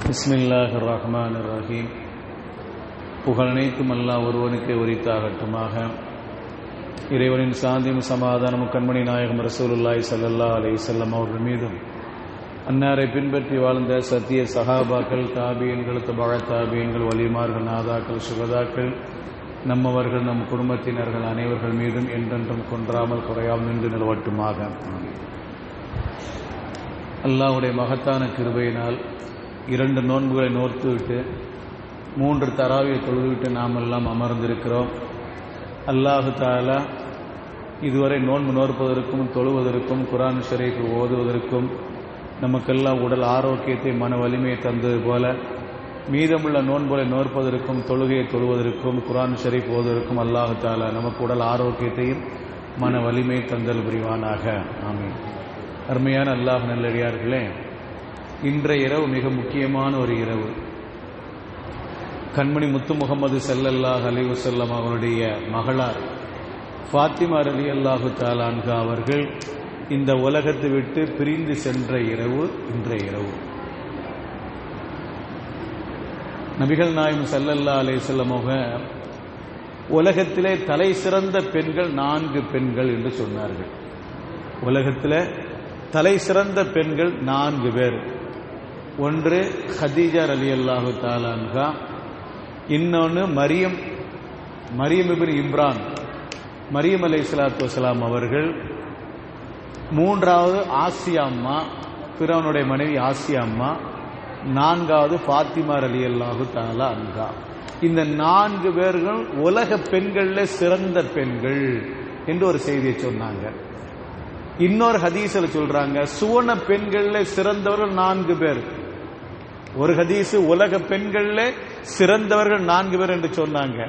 பிஸ்மில்லாஹிர் ரஹ்மானிர் ரஹீம். புகழனைத்தும் அல்லாஹ் ஒருவனுக்கே உரித்தாகட்டுமாக. இறைவனின் சாந்தியும் சமாதானமும் கண்மணி நாயகம் ரசூலுல்லாஹி ஸல்லல்லாஹு அலைஹி வஸல்லம் அவர்கள் மீதும், அன்னாரை பின்பற்றி வாழ்ந்த சத்திய சஹாபாக்கள், தாபியன்கள், தபஅ தாபியன்கள், வலிமார்கள், நாதாக்கள், சுகதாக்கள், நம்மவர்கள், நம் குடும்பத்தினர்கள் அனைவர்கள் மீதும் என்றென்றும் குன்றாமல் குறையாமல் நின்று நிலவட்டுமாக. அல்லாஹ்வுடைய மகத்தான கிருபையினால் 2 நோன்புகளை நோர்த்துவிட்டு 3 தராவியை தொழுதுவிட்டு நாம் எல்லாம் அமர்ந்திருக்கிறோம். அல்லாஹு தஆலா இதுவரை நோன்பு நோற்பதற்கும் தொழுவதற்கும் குர்ஆன் ஷரீஃப் ஓதுவதற்கும் நமக்கெல்லாம் உடல் ஆரோக்கியத்தை மன வலிமையை தந்தது போல, மீதமுள்ள நோன்புகளை நோற்பதற்கும் தொழுகையை தொழுவதற்கும் குர்ஆன் ஷரீஃப் ஓதுவதற்கும் அல்லாஹு தஆலா நமக்கு உடல் ஆரோக்கியத்தையும் மன வலிமையை தந்தல் புரிவானாக. ஆமீன். அருமையான அல்லாஹ் நல்லடியார்களே, இன்றைய இரவு மிக முக்கியமான ஒரு இரவு. கண்மணி முத்து முகமது ஸல்லல்லாஹு அலைஹி வஸல்லம் அவருடைய மகளார் ஃபாத்திமா ரலியல்லாஹு தஆலா அன்ஹா அவர்கள் இந்த உலகத்தை விட்டு பிரிந்து சென்ற இரவு இன்றைய இரவு. நபிகள் நாயகம் ஸல்லல்லாஹு அலைஹி வஸல்லம் அவர்கள் உலகத்திலே தலை சிறந்த பெண்கள் 4 பெண்கள் என்று சொன்னார்கள். உலகத்தில் தலை சிறந்த பெண்கள் 4 பேர். ஒன்று ஹதீஜா ரலியல்லாஹு தஆலா அன்ஹா, இன்னொன்று மரியம் இப்னு இம்ரான், மரியம் அலைஹிஸ்ஸலாத்து வஸலாம் அவர்கள், மூன்றாவது ஆசியா அம்மா, ஃபிரௌனுடைய மனைவி ஆசியா அம்மா, 4வது ஃபாத்திமா ரலியல்லாஹு தஆலா அன்ஹா. இந்த 4 பேர்கள் உலக பெண்களில் சிறந்த பெண்கள் என்று ஒரு செய்தியை சொன்னாங்க. இன்னொரு ஹதீஸ்ல சொல்றாங்க சுவன பெண்கள்ல சிறந்தவர்கள் 4 பேர். ஒரு ஹதீஸ் உலக பெண்கள்ல சிறந்தவர்கள் 4 பேர் என்று சொன்னாங்க.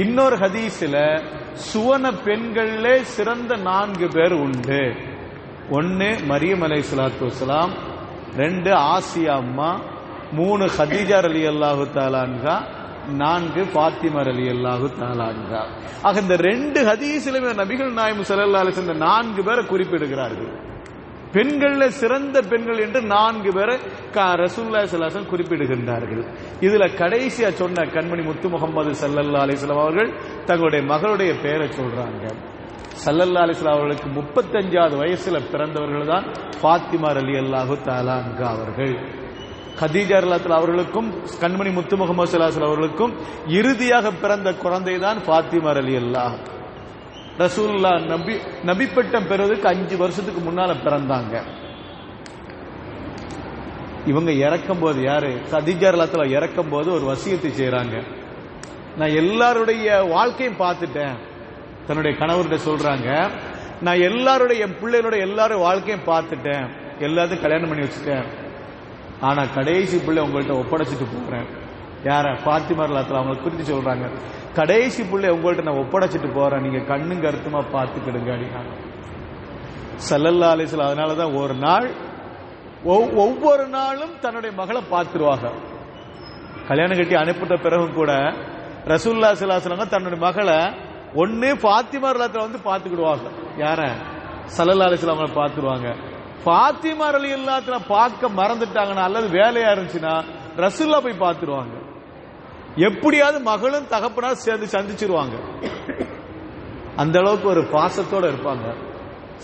இன்னொரு ஹதீஸ்ல சுவன பெண்கள்ல சிறந்த 4 பேர் உண்டு. 1 மரியம் அலைஹிஸ்ஸலாத்து வஸலாம், 2 ஆசியா அம்மா, 3 ஹதீஜா ரலியல்லாஹு தஆலா அன்ஹா, 4 ஃபாத்திமா ரலியல்லாஹு தஆலா அன்ஹா. ஆக இந்த 2 ஹதீஸிலுமே நபிகள் நாயகம் ஸல்லல்லாஹு அலைஹி வஸல்லம் 4 பேரை குறிப்பிடுகிறார்கள். பெண்கள்ல சிறந்த பெண்கள் என்று 4 பேரை ரசூலுல்லாஹி ஸல்லல்லாஹு அலைஹி வஸல்லம் குறிப்பிடுகின்றார்கள். இதுல கடைசியா சொன்ன கண்மணி முத்து முகமது ஸல்லல்லாஹு அலைஹி வஸல்லம் அவர்கள் தங்களுடைய மகளுடைய பெயரை சொல்றாங்க. ஸல்லல்லாஹு அலைஹி வஸல்லம் அவர்களுக்கு 35வது வயசுல பிறந்தவர்கள் தான் ஃபாத்திமா ரலியல்லாஹு தஆலா அன்ஹா அவர்கள். கதீஜா ரலியல்லாஹு அவர்களுக்கும் கண்மணி முத்து முகமது ஸல்லல்லாஹு அலைஹி வஸல்லம் அவர்களுக்கும் இறுதியாக பிறந்த குழந்தை தான் ஃபாத்திமா ரலியல்லாஹு. ரசூலுல்லாஹ் நபி பட்டம் பெறுவதற்கு 5 வருஷத்துக்கு முன்னால பிறந்தாங்க. இவங்க இறக்கும் போது, யாரு கதீஜா ரலியல்லாஹு இறக்கும் போது ஒரு வசியத்தை செய்யறாங்க. நான் எல்லாருடைய வாழ்க்கையும் பார்த்துட்டேன். தன்னுடைய கணவர்கிட்ட சொல்றாங்க, நான் எல்லாருடைய என் பிள்ளைகளோட எல்லாரும் வாழ்க்கையும் பார்த்துட்டேன், எல்லாத்தையும் கல்யாணம் பண்ணி வச்சுட்டேன். ஆனா கடைசி பிள்ளை உங்கள்கிட்ட ஒப்படைச்சிட்டு போறேன். யார? ஃபாத்திமா ரலியல்லாஹு அவங்களை குறித்து சொல்றாங்க. கடைசி பிள்ளை உங்கள்கிட்ட நான் ஒப்படைச்சிட்டு போறேன், நீங்க கண்ணும் கருத்துமா பார்த்துக்கிடுங்க. ஸல்லல்லாஹு அலைஹி வஸல்லம் அதனாலதான் ஒரு நாள் ஒவ்வொரு நாளும் தன்னுடைய மகளை பார்த்துருவாங்க. கல்யாணம் கட்டி அனுப்பிட்ட பிறகும் கூட ரசூலுல்லாஹி ஸல்லல்லாஹு அலைஹி வஸல்லம் தன்னுடைய மகளை ஒன்னு ஃபாத்திமா ரலியல்லாஹு வந்து பார்த்துக்கிடுவாங்க. யார? ஸல்லல்லாஹு அலைஹி வஸல்லம் அவங்களை பார்த்துருவாங்க. ஃபாத்திமா ரலியல்லாஹு பார்க்க மறந்துட்டாங்கன்னா அல்லது வேலையா இருந்துச்சுன்னா ரசூலுல்லாஹ் போய் பார்த்துருவாங்க. எப்படியாவது மகளும் தகப்பனார் சேர்ந்து சந்திச்சிருவாங்க. அந்த அளவுக்கு ஒரு பாசத்தோட இருப்பாங்க.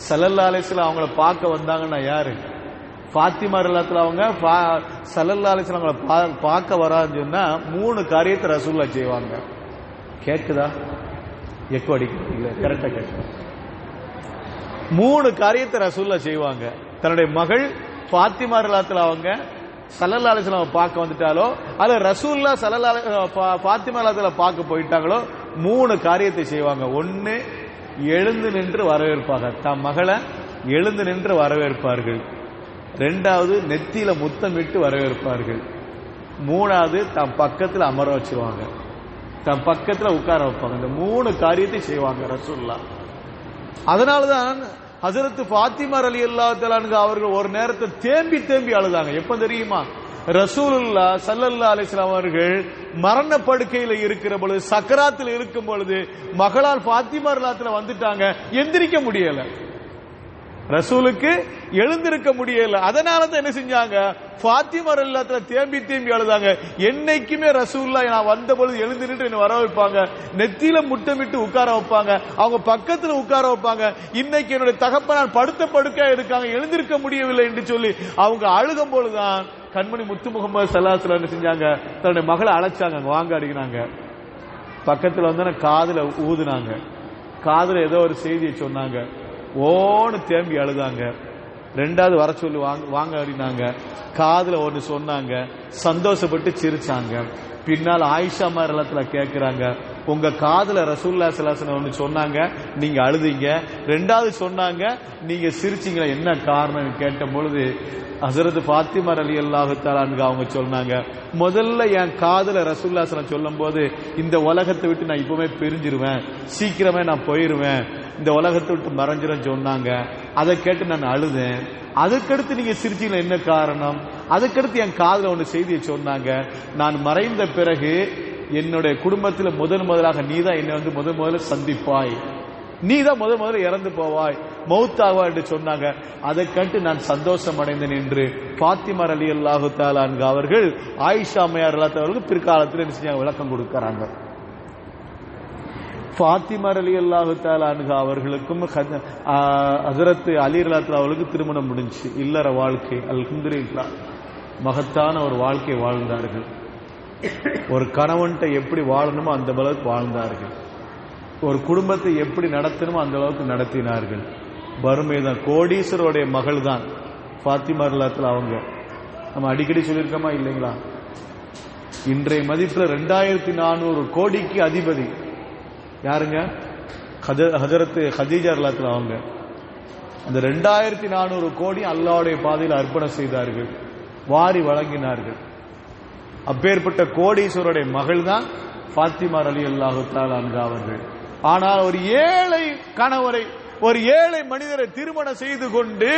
ஸல்லல்லாஹு அலைஹி வஸல்லம் அவங்கள பார்க்க வந்தாங்கன்னா யாரு? ஃபாத்திமா ரலியல்லாஹு அவங்க ஸல்லல்லாஹு அலைஹி வஸல்லம் அவங்கள பார்க்க வரான்னு சொன்னா 3 காரியத்தை ரசூலுல்லாஹ் செய்வாங்க. கேக்குதா? எக்கோ அடிக்குது இல்ல? கரெக்டா கேட்க. 3 காரியத்தை ரசூலுல்லாஹ் செய்வாங்க. தன்னுடைய மகள் ஃபாத்திமா ரலியல்லாஹு அவங்க ஸல்லல்லாஹு அலைஹி வஸல்லம் பார்க்க வந்துட்டாலோ அல்ல ரசூலுல்லாஹ் ஃபாத்திமா ரலியல்லாஹு பார்க்க போயிட்டாங்களோ 3 காரியத்தை செய்வாங்க. 1, எழுந்து நின்று வரவேற்பாங்க. தம் மகளை எழுந்து நின்று வரவேற்பார்கள். 2வது நெத்தியில முத்தமிட்டு வரவேற்பார்கள். 3வது தம் பக்கத்தில் அமர வச்சிருவாங்க, தம் பக்கத்தில் உட்கார வைப்பாங்க. இந்த 3 காரியத்தை செய்வாங்க ரசூலுல்லாஹ். அதனாலதான் ஹஜரத் ஃபாத்திமா ரலியல்லாஹு தஆலா அன்ஹா அவர்கள் ஒரு நேரத்தை தேம்பி அழுதாங்க. எப்ப தெரியுமா? ரசூலுல்லாஹ் ஸல்லல்லாஹு அலைஹி வஸல்லம் அவர்கள் மரண படுக்கையில இருக்கிற பொழுது, சக்கராத்தில் இருக்கும் பொழுது மகளால் ஃபாத்திமா ரலியல்லாஹு வந்துட்டாங்க, எந்திரிக்க முடியல. ரசூலுக்கு எழுந்திருக்க முடியல. அதனால தான் என்ன செஞ்சாங்க, ஃபாத்திமா ரலியல்லாஹு தேம்பி தேம்பி அழுதாங்க. என்னைக்குமே ரசூலுல்லாஹ் நான் வந்த பொழுது எழுந்திருந்து என்ன வர வைப்பாங்க, நெத்தியில முட்டமிட்டு உட்கார வைப்பாங்க, அவங்க பக்கத்துல உட்கார வைப்பாங்க. இன்னைக்கு என்னுடைய தகப்பனார் படுத்த படுக்கையா இருக்காங்க, எழுந்திருக்க முடியவில்லை என்று சொல்லி அவங்க அழுகும் பொழுதுதான் கண்மணி முத்து முகமது ஸல்லல்லாஹு அலைஹி வஸல்லம் என்ன செஞ்சாங்க, தன்னுடைய மகளை அழைச்சாங்க, வாங்க அடிக்கிறாங்க. பக்கத்துல வந்து காதுல ஊதுனாங்க, காதுல ஏதோ ஒரு செய்தியை சொன்னாங்க, ஓன்னு தேம்பி அழுதாங்க. ரெண்டாவது வர சொல்லி வாங்க அப்படின்னாங்க, காதுல ஒன்று சொன்னாங்க, சந்தோஷப்பட்டு சிரிச்சாங்க. பின்னால் ஆயிஷா ரலியல்லாஹு கேட்கிறாங்க, உங்க காதுல ரசூலுல்லாஹி ஸல்லல்லாஹு அலைஹி வஸல்லம் ஒன்று சொன்னாங்க, நீங்க அழுதீங்க, ரெண்டாவது சொன்னாங்க நீங்க சிரிச்சீங்களா, என்ன காரணம் கேட்ட பொழுது ஹஸரத் ஃபாத்திமா ரலியல்லாஹு தஆலா அன்ஹா அவங்க சொன்னாங்க, முதல்ல என் காதுல ரசூலுல்லாஹி ஸல்லல்லாஹு அலைஹி வஸல்லம் சொல்லும்போது இந்த உலகத்தை விட்டு நான் இப்பவே பிரிஞ்சிருவேன், சீக்கிரமே நான் போயிருவேன், இந்த உலகத்தை விட்டு மறைஞ்சிரும் சொன்னாங்க. அதை கேட்டு நான் அழுதேன். அதுக்கடுத்து நீங்க சிரிச்சீங்களா, என்ன காரணம்? அதுக்கடுத்து என் காதுல ஒன்று செய்தியை சொன்னாங்க, நான் மறைந்த பிறகு என்னுடைய குடும்பத்தில் முதலாக நீதான் என்னை வந்து முதல்ல சந்திப்பாய், நீதான் முதல்ல இறந்து போவாய், மௌத்தாவா என்று சொன்னாங்க. அதை கண்டு நான் சந்தோஷம் அடைந்தேன் என்று ஃபாத்திமா ரலியல்லாஹு தஆலா அன்ஹா அவர்கள் ஆயிஷா அம்மையார் ரலியல்லாஹு அவர்களுக்கு பிற்காலத்தில் என்ன செஞ்சாங்க, விளக்கம் கொடுக்கறாங்க. ஃபாத்திமா ரலியல்லாஹு தஆலா அன்ஹா அவர்களுக்கும் ஹஸரத் அலி ரலியல்லாஹு அவர்களுக்கு திருமணம் முடிஞ்சு, இல்லற வாழ்க்கை அல்ஹம்துலில்லாஹ் மகத்தான ஒரு வாழ்க்கை வாழ்ந்தார்கள். ஒரு கணவன்கிட்ட எப்படி வாழணுமோ அந்த அளவுக்கு வாழ்ந்தார்கள், ஒரு குடும்பத்தை எப்படி நடத்தணுமோ அந்த அளவுக்கு நடத்தினார்கள். வறுமைதான், கோடீஸ்வரோடைய மகள் தான் ஃபாத்திமா ரலியல்லாஹு அவங்க. நம்ம அடிக்கடி சொல்லியிருக்கோமா இல்லைங்களா, இன்றைய மதிப்பில் 2400 கோடிக்கு அதிபதி யாருங்க, ஹஜரத் ஹதீஜா ரலியல்லாஹு அவங்க. அந்த 2400 கோடி அல்லாஹ்வுடைய பாதையில் அர்ப்பணம் செய்தார்கள், வாரி வழங்கினார்கள். அப்பேற்பட்ட கோடீஸ்வருடைய மகள் தான் ஃபாத்திமா ரலியல்லாஹு தஆலா அன்ஹா அவர்கள். ஆனால் ஒரு ஏழை கணவரை, ஒரு ஏழை மனிதரை திருமணம் செய்து கொண்டு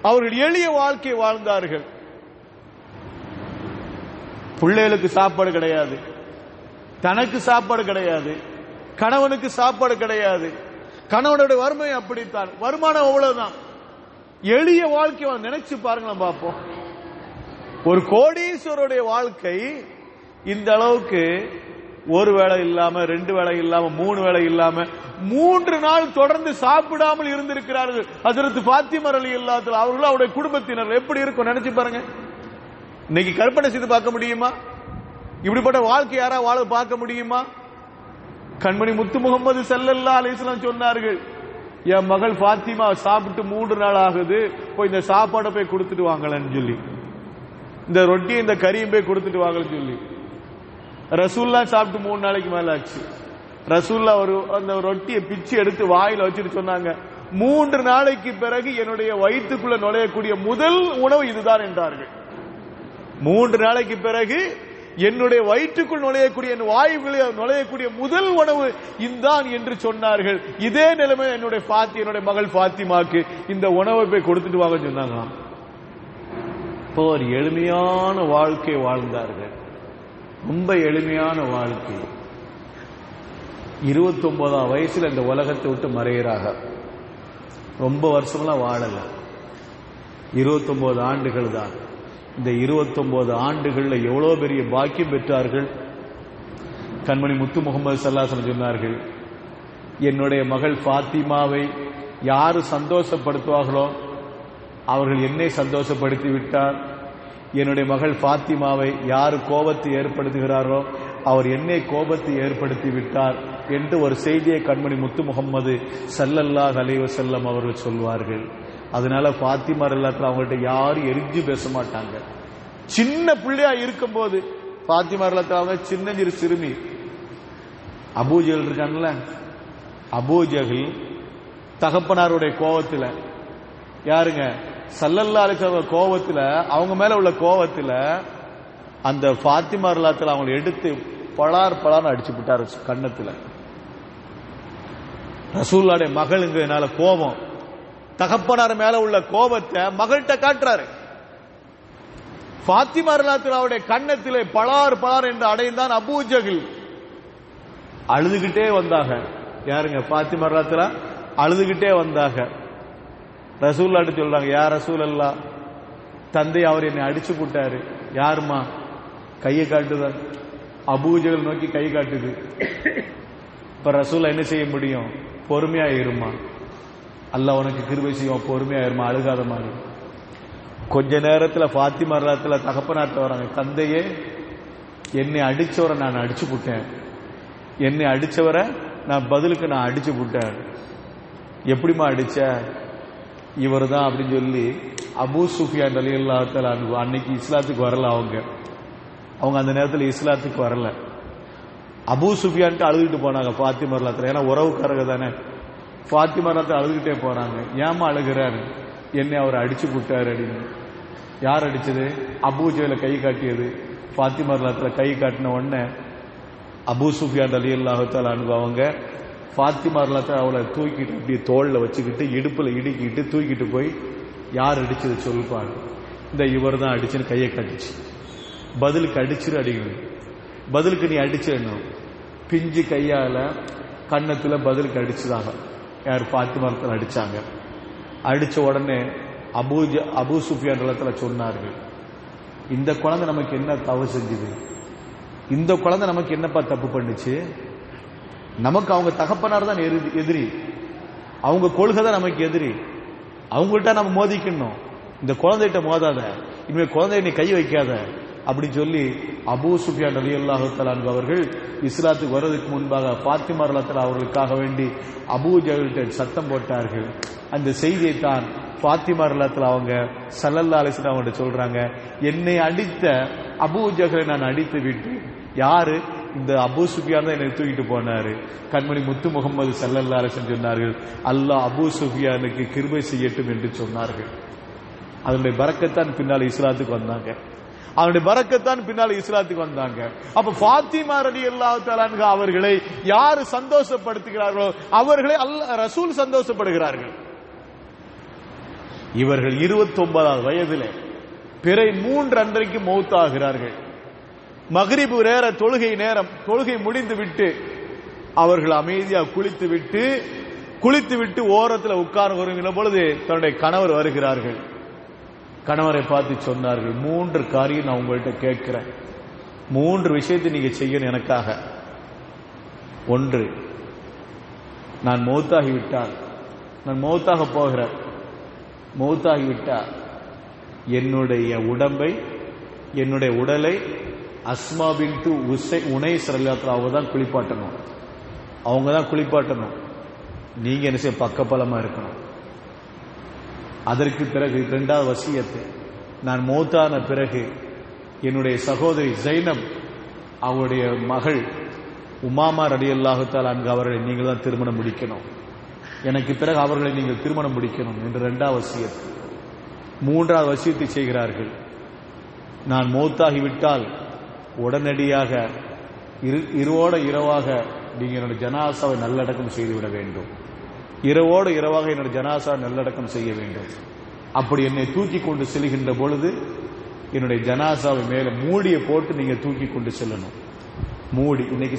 அவர்கள் எளிய வாழ்க்கை வாழ்ந்தார்கள். பிள்ளைகளுக்கு சாப்பாடு கிடையாது, தனக்கு சாப்பாடு கிடையாது, கணவனுக்கு சாப்பாடு கிடையாது. கணவனுடைய வறுமை அப்படித்தான், வருமானம் அவ்வளவுதான். எளிய வாழ்க்கை நினைச்சு பாருங்களேன் பார்ப்போம். ஒரு கோடீஸ்வருடைய வாழ்க்கை இந்த அளவுக்கு ஒரு வேளை இல்லாம, 2 வேளை இல்லாம, 3 வேளை இல்லாம 3 நாள் தொடர்ந்து சாப்பிடாமல் இருந்திருக்கிறார்கள். ஹஸரத் ஃபாத்திமா ரலியல்லாஹு தஆலா அவர்கள் அவருடைய குடும்பத்தினர் எப்படி இருக்கும் நினைச்சு பாருங்க. இன்னைக்கு கற்பனை செய்து பார்க்க முடியுமா? இப்படிப்பட்ட வாழ்க்கை யாரா வாழ பார்க்க முடியுமா? கண்மணி முத்து முகமது ஸல்லல்லாஹு அலைஹி வஸல்லம் சொன்னார்கள், என் மகள் ஃபாத்திமா சாப்பிட்டு 3 நாள் ஆகுது, போய் இந்த சாப்பாடை போய் கொடுத்துட்டு வாங்கலன்னு சொல்லி, இந்த ரொட்டி இந்த கறியும் போய் கொடுத்துட்டு வாங்கன்னு சொல்லி. ரசூல்லா சாப்பிட்டு 3 நாளைக்கு மேல ஆச்சு. ரசூல்லா அந்த ரொட்டியை பிச்சு எடுத்து வாயில வச்சுட்டு சொன்னாங்க, 3 நாளைக்கு பிறகு என்னுடைய வயிற்றுக்குள்ள நுழையக்கூடிய முதல் உணவு இதுதான் என்றார்கள். 3 நாளைக்கு பிறகு என்னுடைய வயிற்றுக்குள் நுழையக்கூடிய, என் வாயுகளில் நுழையக்கூடிய முதல் உணவு இதுதான் என்று சொன்னார்கள். இதே நிலைமை என்னுடைய மகள் ஃபாத்திமாக்கு இந்த உணவை போய் கொடுத்துட்டு வாங்க சொன்னாங்களாம். இப்போ ஒரு எளிமையான வாழ்க்கை வாழ்ந்தார்கள், ரொம்ப எளிமையான வாழ்க்கை. 29ஆம் வயசுல இந்த உலகத்தை விட்டு மறைகிறாங்க. ரொம்ப வருஷம்லாம் வாழல, 29 ஆண்டுகள் தான். இந்த 29 ஆண்டுகள்ல எவ்வளவு பெரிய பாக்கியம் பெற்றார்கள். கண்மணி முத்து முகமது ஸல்லல்லாஹு அலைஹி வஸல்லம் சொன்னார்கள், என்னுடைய மகள் ஃபாத்திமாவை யாரு சந்தோஷப்படுத்துவார்களோ அவர்கள் என்னை சந்தோஷப்படுத்தி விட்டார், என்னுடைய மகள் ஃபாத்திமாவை யாரு கோபத்தை ஏற்படுத்துகிறாரோ அவர் என்னை கோபத்தை ஏற்படுத்தி விட்டார் என்று ஒரு செய்தியை கண்மணி முத்து முகமது ஸல்லல்லாஹு அலைஹி வஸல்லம் அவர்கள் சொல்வார்கள். அதனால ஃபாத்திமா ரலியல்லாஹு அவங்கள்ட்ட யாரும் எரிஞ்சு பேச மாட்டாங்க. சின்ன பிள்ளையா இருக்கும் போது ஃபாத்திமா ரலியல்லாஹு அவங்க சின்னஞ்சிறு சிறுமி, அபூஜஹல் இருக்காங்கல்ல, அபூஜஹல் தகப்பனாருடைய கோபத்துல, யாருங்க ஸல்லல்லாஹு அலைஹி வஸல்லம் கோபத்துல, அவங்க மேல உள்ள கோபத்துல அந்த ஃபாத்திமா ரலியல்லாஹு அவங்களை எடுத்து பலார் அடிச்சு விட்டாரு கண்ணத்துல. ரசூலுல்லாஹ்வுடைய மகளுங்கிறதுனால கோபம், தகப்பனார் மேல உள்ள கோபத்தை மகள்கிட்ட காட்டுறாரு. ஃபாத்திமா ரலியல்லாஹு அவருடைய கண்ணத்திலே பலார் என்று அடைந்தான் அபூஜஹல். அழுதுகிட்டே வந்தாங்க. யாருங்க? ஃபாத்திமா ரலியல்லாஹு அழுதுகிட்டே வந்தாங்க. ரசூலுல்லாஹ் சொல்றாங்க, யா ரசூலல்லாஹ், தந்தை அவர் என்னை அடிச்சு போட்டாரு. யாருமா? கையை காட்டுதான். அபூஜஹல் நோக்கி கை காட்டுது. இப்ப ரசூலுல்லாஹ் என்ன செய்ய முடியும்? பொறுமையா இருமா, அல்லாஹ் உனக்கு கிருபை செய்யும், பொறுமையா இருமா, அழுகாத மாதிரி. கொஞ்ச நேரத்துல ஃபாத்திமா ரலியல்லாஹு தகப்பனார்ட்ட வராங்க, தந்தையே என்னை அடிச்சவரை நான் அடிச்சு போட்டேன், என்னை அடிச்சவரை நான் பதிலுக்கு நான் அடிச்சு போட்டேன். எப்படிமா அடிச்ச? இவர் தான் அப்படின்னு சொல்லி அபூ சுஃபியான் ரலியல்லாஹு தஆலா அன்னைக்கு இஸ்லாத்துக்கு வரல. அவங்க அந்த நேரத்தில் இஸ்லாத்துக்கு வரல. அபூ சுஃபியான்ட்டு அழுதுகிட்டு போனாங்க ஃபாத்திமா ரலியல்லாஹு தஆலா. ஏன்னா உறவுக்காரங்க தானே. ஃபாத்திமா ரலியல்லாஹு தஆலா அழுதுகிட்டே போறாங்க. ஏமா அழுகிறாரு? என்னை அவர் அடிச்சு போட்டாரு அப்படின்னு. யார் அடிச்சது? அபூஜஹல கை காட்டியது. ஃபாத்திமா ரலியல்லாஹு தஆலா கை காட்டின உடனே அபூ சுஃபியான் ரலியல்லாஹு தஆலா அவங்க ஃபாத்திமா ரலியல்லாஹு தஆலா அவளை தூக்கிட்டு அப்படியே தோள்ல வச்சுக்கிட்டு இடுப்புல இடுக்கிட்டு தூக்கிட்டு போய், யார் அடிச்சது சொல்லுப்பாங்க. இந்த இவர் தான் அடிச்சுன்னு கையை காட்டுச்சு. பதிலுக்கு அடிச்சிரு அடிக்கணும். பதிலுக்கு நீ அடிச்சிடணும். பிஞ்சு கையால கன்னத்துல பதிலுக்கு அடிச்சுதாக. யார்? ஃபாத்திமா ரலியல்லாஹு தஆலா அடிச்சாங்க. அடிச்ச உடனே அபூ சுஃபியான் ரலியல்லாஹு தஆலா சொன்னார்கள், இந்த குழந்தை நமக்கு என்ன தவறு செஞ்சுது? இந்த குழந்தை நமக்கு என்னப்பா தப்பு பண்ணுச்சு? நமக்கு அவங்க தகப்பனார் தான் எதிரி, அவங்க கொள்கை தான் நமக்கு எதிரி. அவங்கள்ட்ட நம்ம மோதிக்கணும். இந்த குழந்தைகிட்ட மோதாத, இனிமேல் குழந்தைய நீ கை வைக்காத அப்படின்னு சொல்லி அபூ சுஃபியான் ரலியல்லாஹு தஆலா அவர்கள் இஸ்லாத்துக்கு வருவதற்கு முன்பாக ஃபாத்திமா ரலியல்லாஹு தஆலா அவர்களுக்காக வேண்டி அபூஜஹல்கிட்ட சத்தம் போட்டார்கள். அந்த செய்தியை தான் ஃபாத்திமா ரலியல்லாஹு தஆலா அவங்க ஸல்லல்லாஹு அலைஹி வஸல்லம் அவங்கள்ட்ட சொல்றாங்க, என்னை அடித்த அபூஜஹலை நான் அடித்து விட்டு. யாரு? இந்த அபூ சுஃபியான் தான் என்னை தூக்கிட்டு போனாரு. கண்மணி முத்து முகமது ஸல்லல்லாஹு அலைஹி வஸல்லம் சொன்னார்கள், அல்லாஹ் அபூ சுஃபியானுக்கு கிருபை செய்யட்டும் என்று சொன்னார்கள். அதனுடைய பரக்கத்தான் பின்னால் இஸ்லாத்துக்கு வந்தாங்க. அவருடைய பரக்கத்தான் பின்னால் இஸ்லாத்துக்கு வந்தாங்க. அப்ப ஃபாத்திமா ரலியல்லாஹு தஆலா அன்ஹா அவர்களை யாரு சந்தோஷப்படுத்துகிறார்களோ அவர்களை அல்லாஹ் ரசூல் சந்தோஷப்படுகிறார்கள். இவர்கள் 29வது வயதிலே பிறை 3 அன்றைக்கு மௌத்தாகிறார்கள். மக்ரிபு நேர தொழுகை முடிந்து விட்டு அவர்கள் அமைதியாக குளித்து விட்டு ஓரத்தில் உட்கார்ந்து பொழுது தன்னுடைய கணவர் வருகிறார்கள். கணவரை பார்த்து சொன்னார்கள், 3 காரியம் நான் உங்கள்கிட்ட கேட்கிறேன். 3 விஷயத்தை நீங்க செய்யணும் எனக்காக. 1, நான் மௌத்தாகிவிட்டால், நான் மௌத்தாக போகிறேன், மௌத்தாகிவிட்டால் என்னுடைய உடலை அஸ்மா பின்து உனைஸ் ரலியல்லாஹு தஆலா அவங்க தான் குளிப்பாட்டணும். நீங்க என்ன செய்ய? பக்கபலமா இருக்கணும். அதற்கு பிறகு 2வது வசியத்து, நான் மௌத்தான பிறகு என்னுடைய சகோதரி ஜைனப் அவருடைய மகள் உமாமா ரலியல்லாஹு தஆலா அவர்களை நீங்கள் தான் திருமணம் முடிக்கணும். எனக்கு பிறகு அவர்களை நீங்கள் திருமணம் முடிக்கணும் என்று 2வது வசியத்து. 3வது வசியத்தை செய்கிறார்கள், நான் மௌத்தாகிவிட்டால் உடனடியாக இரவோடு இரவாக நீங்க என்னுடைய ஜனாசாவை நல்லடக்கம் செய்துவிட வேண்டும். இரவோடு இரவாக என்னுடைய ஜனாசாவை நல்லடக்கம் செய்ய வேண்டும். அப்படி என்னை தூக்கி கொண்டு செல்கின்ற பொழுது என்னுடைய ஜனாசாவை மேல மூடியை போட்டு நீங்க தூக்கி கொண்டு செல்லணும். மூடி இன்னைக்கு